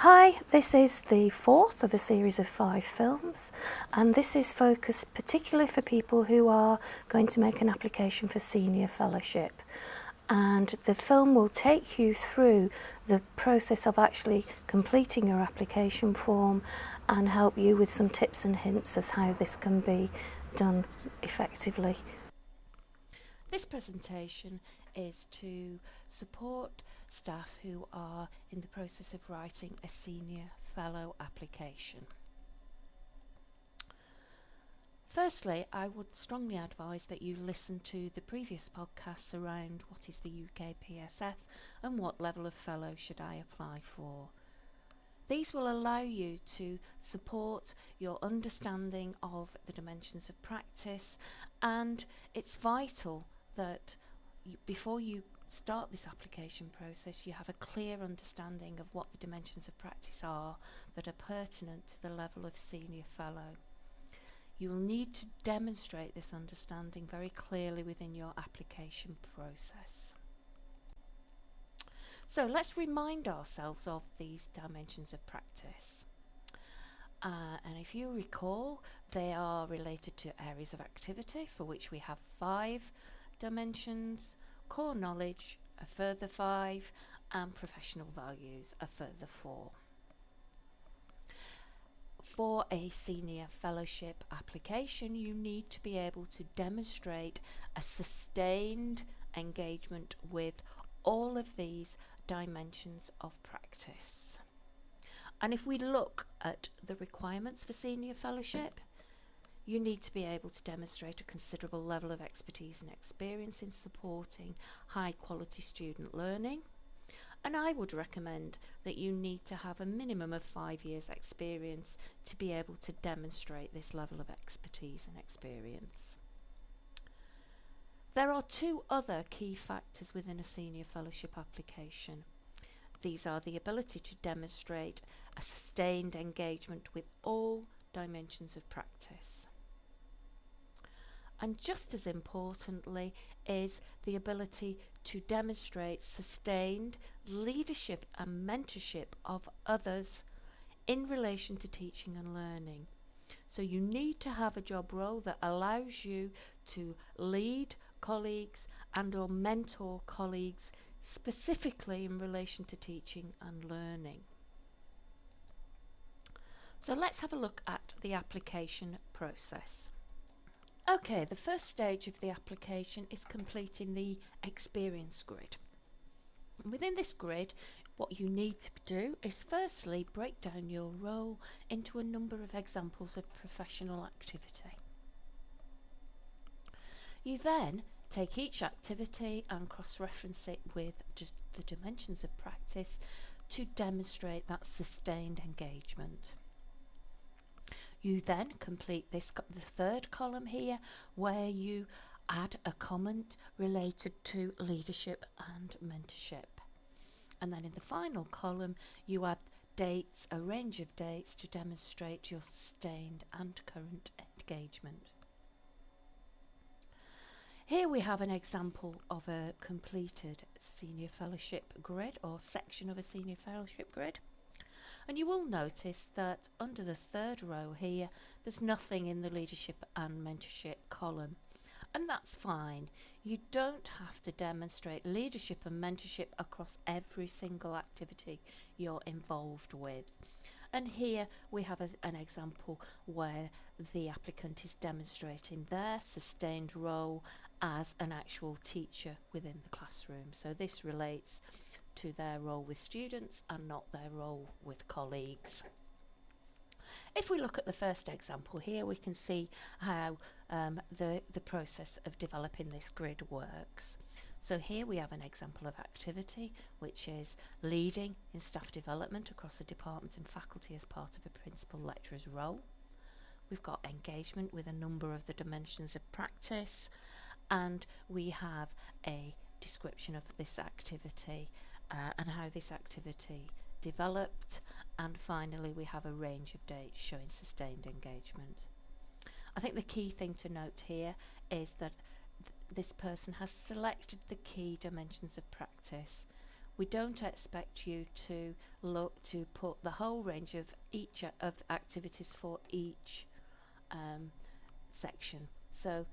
Hi, this is the fourth of a series of 5 films, and this is focused particularly for people who are going to make an application for senior fellowship. And the film will take you through the process of actually completing your application form and help you with some tips and hints as how this can be done effectively. This presentation is to support staff who are in the process of writing a senior fellow application. Firstly, I would strongly advise that you listen to the previous podcasts around what is the UK PSF and what level of fellow should I apply for. These will allow you to support your understanding of the dimensions of practice, and it's vital that before you start this application process you have a clear understanding of what the dimensions of practice are that are pertinent to the level of senior fellow. You will need to demonstrate this understanding very clearly within your application process. So let's remind ourselves of these dimensions of practice. And if you recall, they are related to areas of activity for which we have 5 dimensions, core knowledge a further 5, and professional values a further 4. For a senior fellowship application, you need to be able to demonstrate a sustained engagement with all of these dimensions of practice. And if we look at the requirements for senior fellowship, you need to be able to demonstrate a considerable level of expertise and experience in supporting high quality student learning. And I would recommend that you need to have a minimum of 5 years experience to be able to demonstrate this level of expertise and experience. There are 2 other key factors within a senior fellowship application. These are the ability to demonstrate a sustained engagement with all dimensions of practice. And just as importantly is the ability to demonstrate sustained leadership and mentorship of others in relation to teaching and learning. So you need to have a job role that allows you to lead colleagues and or mentor colleagues specifically in relation to teaching and learning. So let's have a look at the application process. Okay, the first stage of the application is completing the experience grid. Within this grid, what you need to do is firstly break down your role into a number of examples of professional activity. You then take each activity and cross-reference it with the dimensions of practice to demonstrate that sustained engagement. You then complete the 3rd column here, where you add a comment related to leadership and mentorship. And then in the final column, you add dates, a range of dates to demonstrate your sustained and current engagement. Here we have an example of a completed senior fellowship grid or section of a senior fellowship grid. And you will notice that under the 3rd row here, there's nothing in the leadership and mentorship column. And that's fine. You don't have to demonstrate leadership and mentorship across every single activity you're involved with. And here we have an example where the applicant is demonstrating their sustained role as an actual teacher within the classroom. So this relates to their role with students and not their role with colleagues. If we look at the first example here, we can see how the process of developing this grid works. So here we have an example of activity, which is leading in staff development across a department and faculty as part of a principal lecturer's role. We've got engagement with a number of the dimensions of practice, and we have a description of this activity and how this activity developed, and finally we have a range of dates showing sustained engagement. I think the key thing to note here is that this person has selected the key dimensions of practice We don't expect you to look to put the whole range of each of activities for each section. So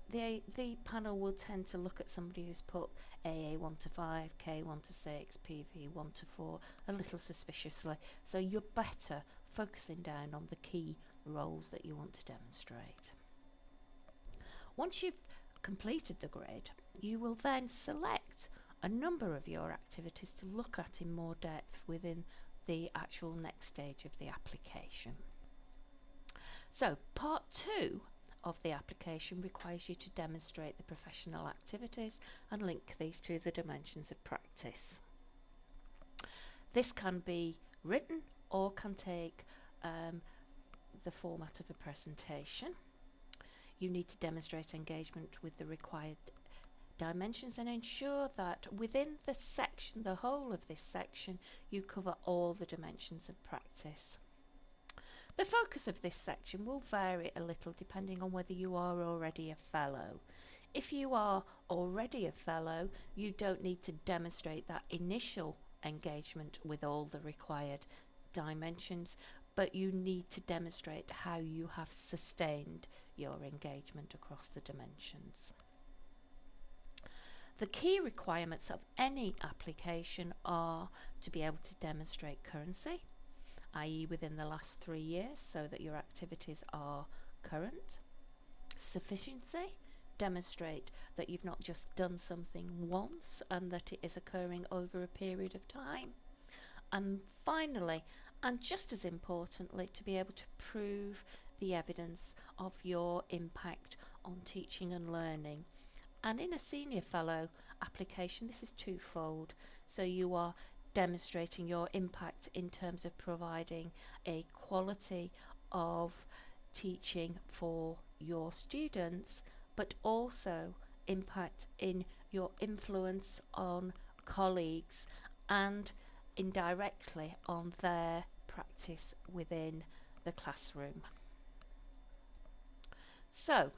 the panel will tend to look at somebody who's put AA 1 to 5, K 1 to 6, PV 1 to 4 a little suspiciously. So you're better focusing down on the key roles that you want to demonstrate. Once you've completed the grid, you will then select a number of your activities to look at in more depth within the actual next stage of the application. So part 2 of the application requires you to demonstrate the professional activities and link these to the dimensions of practice. This can be written or can take the format of a presentation. You need to demonstrate engagement with the required dimensions and ensure that within the section, the whole of this section, you cover all the dimensions of practice. The focus of this section will vary a little depending on whether you are already a fellow. If you are already a fellow, you don't need to demonstrate that initial engagement with all the required dimensions, but you need to demonstrate how you have sustained your engagement across the dimensions. The key requirements of any application are to be able to demonstrate currency, i.e. within the last 3 years, so that your activities are current. Sufficiency, demonstrate that you've not just done something once and that it is occurring over a period of time. And finally, and just as importantly, to be able to prove the evidence of your impact on teaching and learning. And in a senior fellow application, this is twofold. So you are demonstrating your impact in terms of providing a quality of teaching for your students, but also impact in your influence on colleagues and indirectly on their practice within the classroom. So,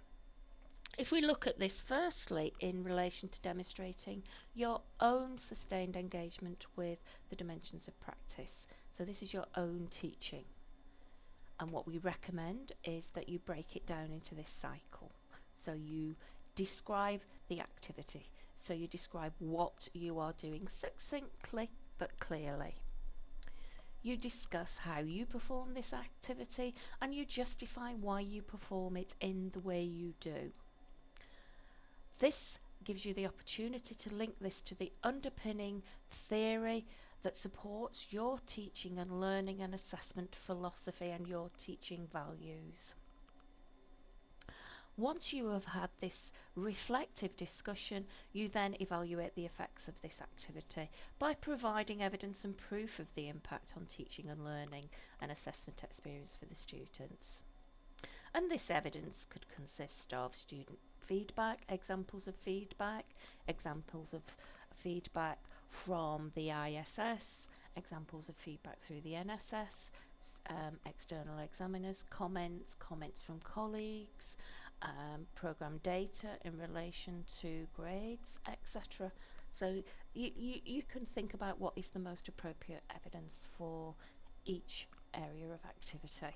if we look at this firstly in relation to demonstrating your own sustained engagement with the dimensions of practice. So this is your own teaching. And what we recommend is that you break it down into this cycle. So you describe the activity. So you describe what you are doing succinctly but clearly. You discuss how you perform this activity and you justify why you perform it in the way you do. This gives you the opportunity to link this to the underpinning theory that supports your teaching and learning and assessment philosophy and your teaching values. Once you have had this reflective discussion, you then evaluate the effects of this activity by providing evidence and proof of the impact on teaching and learning and assessment experience for the students. And this evidence could consist of student feedback, examples of feedback from the ISS, examples of feedback through the NSS, external examiners, comments from colleagues, program data in relation to grades, etc. So you can think about what is the most appropriate evidence for each area of activity.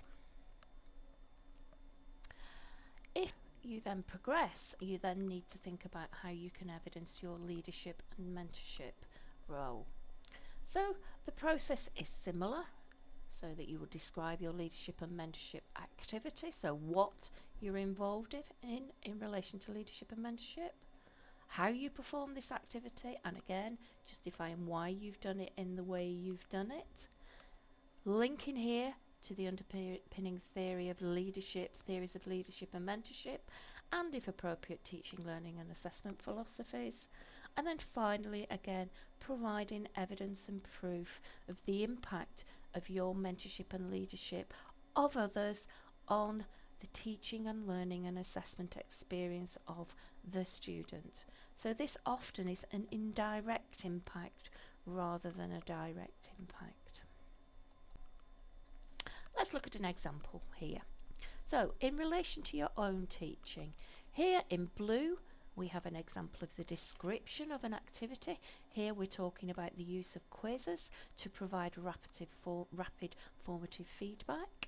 If you then progress, you then need to think about how you can evidence your leadership and mentorship role. So the process is similar, so that you will describe your leadership and mentorship activity, so what you're involved in relation to leadership and mentorship, how you perform this activity, and again justifying why you've done it in the way you've done it, linking here to the underpinning theories of leadership and mentorship, and if appropriate teaching, learning and assessment philosophies, and then finally again providing evidence and proof of the impact of your mentorship and leadership of others on the teaching and learning and assessment experience of the student. So this often is an indirect impact rather than a direct impact. Let's look at an example here. So in relation to your own teaching, here in blue we have an example of the description of an activity. Here we're talking about the use of quizzes to provide rapid formative feedback.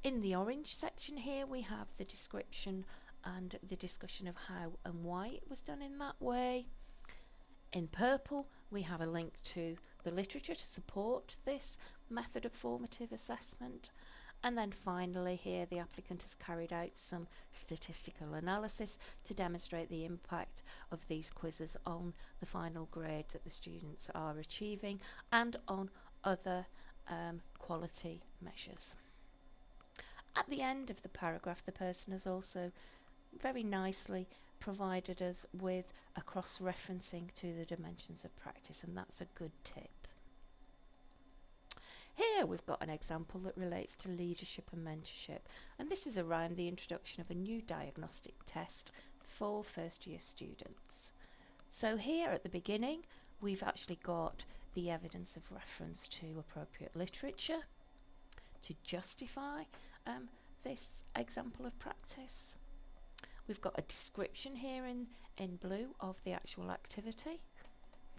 In the orange section here we have the description and the discussion of how and why it was done in that way. In purple we have a link to the literature to support this method of formative assessment. And then finally here the applicant has carried out some statistical analysis to demonstrate the impact of these quizzes on the final grade that the students are achieving and on other quality measures. At the end of the paragraph, the person has also very nicely provided us with a cross-referencing to the dimensions of practice, and that's a good tip. Here we've got an example that relates to leadership and mentorship, and this is around the introduction of a new diagnostic test for first year students. So here at the beginning we've actually got the evidence of reference to appropriate literature to justify this example of practice. We've got a description here in blue of the actual activity.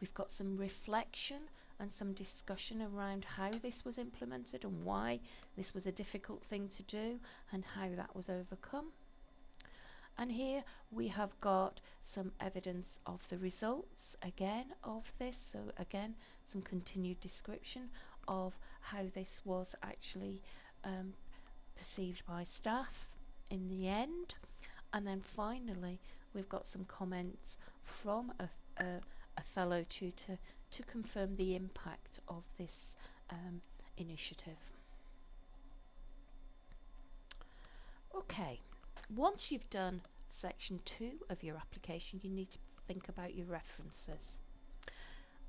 We've got some reflection and some discussion around how this was implemented and why this was a difficult thing to do and how that was overcome. And here we have got some evidence of the results again of this, so again some continued description of how this was actually perceived by staff in the end. And then finally we've got some comments from a fellow tutor to confirm the impact of this initiative. Okay, once you've done section 2 of your application, you need to think about your references.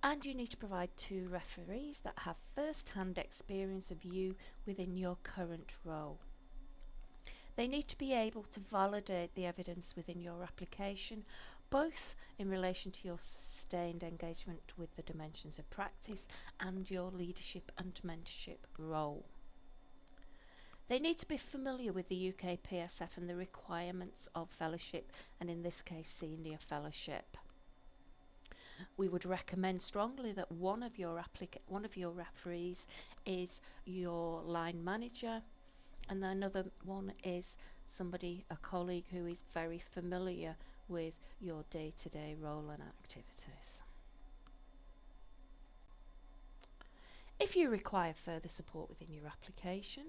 And you need to provide 2 referees that have first-hand experience of you within your current role. They need to be able to validate the evidence within your application, both in relation to your sustained engagement with the dimensions of practice and your leadership and mentorship role. They need to be familiar with the UK PSF and the requirements of fellowship, and in this case senior fellowship. We would recommend strongly that one of your referees is your line manager, and another one is somebody, a colleague who is very familiar with your day-to-day role and activities. If you require further support within your application,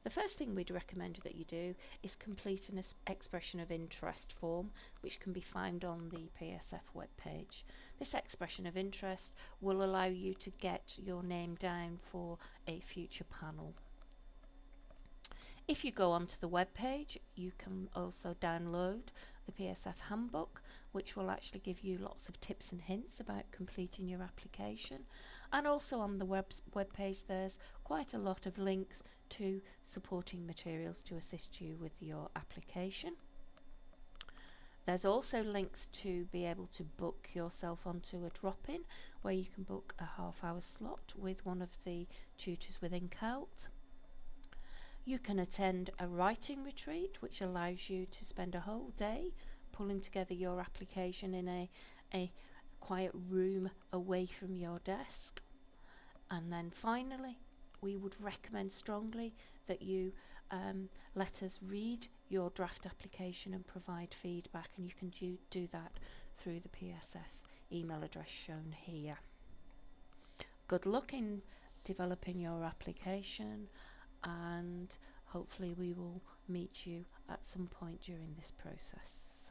the first thing we'd recommend that you do is complete an expression of interest form, which can be found on the PSF webpage. This expression of interest will allow you to get your name down for a future panel. If you go onto the webpage, you can also download the PSF handbook, which will actually give you lots of tips and hints about completing your application. And also on the webpage there's quite a lot of links to supporting materials to assist you with your application. There's also links to be able to book yourself onto a drop-in, where you can book a half-hour slot with one of the tutors within CALT. You can attend a writing retreat, which allows you to spend a whole day pulling together your application in a quiet room away from your desk. And then finally, we would recommend strongly that you let us read your draft application and provide feedback, and you can do that through the PSF email address shown here. Good luck in developing your application, and hopefully we will meet you at some point during this process.